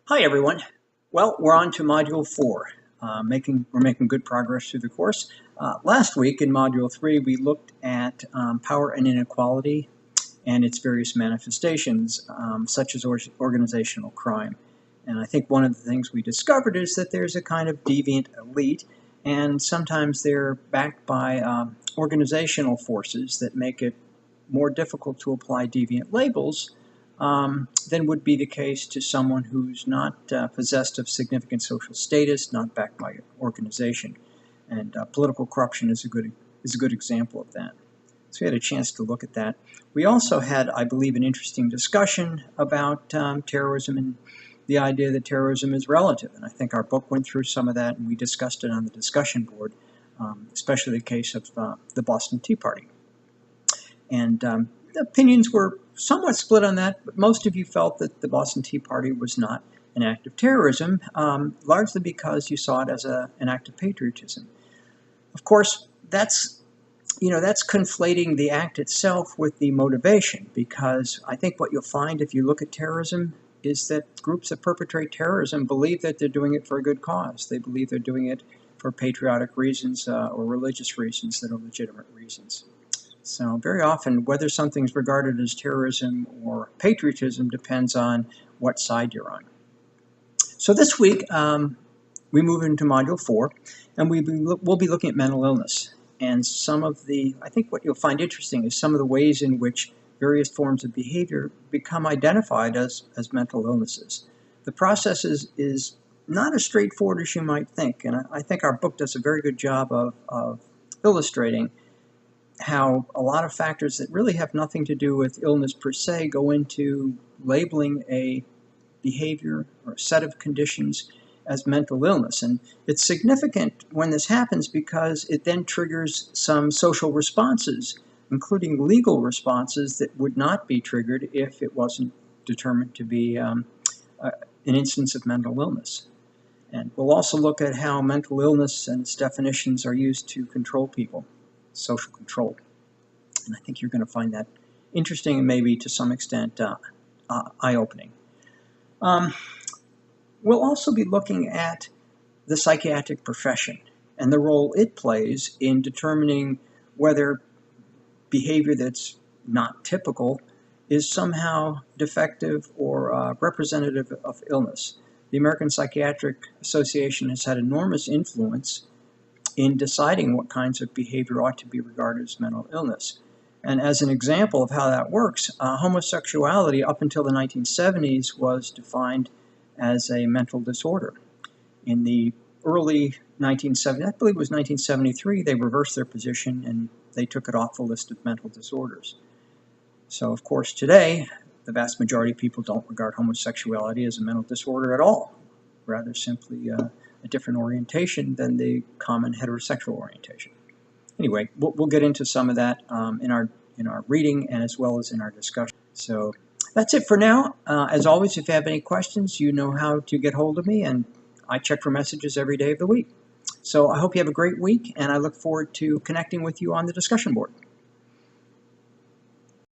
Hi everyone. Well, we're on to Module 4. We're making good progress through the course. Last week in Module 3 we looked at power and inequality and its various manifestations, such as organizational crime. And I think one of the things we discovered is that there's a kind of deviant elite, and sometimes they're backed by organizational forces that make it more difficult to apply deviant labels than would be the case to someone who's not possessed of significant social status, not backed by an organization. And political corruption is a good example of that. So we had a chance to look at that. We also had, I believe, an interesting discussion about terrorism and the idea that terrorism is relative. And I think our book went through some of that, and we discussed it on the discussion board, especially the case of the Boston Tea Party. And the opinions were somewhat split on that, but most of you felt that the Boston Tea Party was not an act of terrorism, largely because you saw it as an act of patriotism. Of course, that's conflating the act itself with the motivation, because I think what you'll find if you look at terrorism is that groups that perpetrate terrorism believe that they're doing it for a good cause. They believe they're doing it for patriotic reasons or religious reasons that are legitimate reasons. So very often, whether something's regarded as terrorism or patriotism depends on what side you're on. So this week, we move into Module 4, and we'll be looking at mental illness. And I think what you'll find interesting is some of the ways in which various forms of behavior become identified as mental illnesses. The process is not as straightforward as you might think, and I think our book does a very good job of illustrating how a lot of factors that really have nothing to do with illness per se go into labeling a behavior or a set of conditions as mental illness. And it's significant when this happens because it then triggers some social responses, including legal responses that would not be triggered if it wasn't determined to be an instance of mental illness. And we'll also look at how mental illness and its definitions are used to control people. Social control. And I think you're going to find that interesting and maybe to some extent eye-opening. We'll also be looking at the psychiatric profession and the role it plays in determining whether behavior that's not typical is somehow defective or representative of illness. The American Psychiatric Association has had enormous influence in deciding what kinds of behavior ought to be regarded as mental illness. And as an example of how that works, homosexuality up until the 1970s was defined as a mental disorder. In the early 1970s, I believe it was 1973, they reversed their position and they took it off the list of mental disorders. So of course today, the vast majority of people don't regard homosexuality as a mental disorder at all, rather simply a different orientation than the common heterosexual orientation. Anyway, we'll get into some of that in our reading and as well as in our discussion. So that's it for now. As always, if you have any questions, you know how to get hold of me, and I check for messages every day of the week. So I hope you have a great week, and I look forward to connecting with you on the discussion board.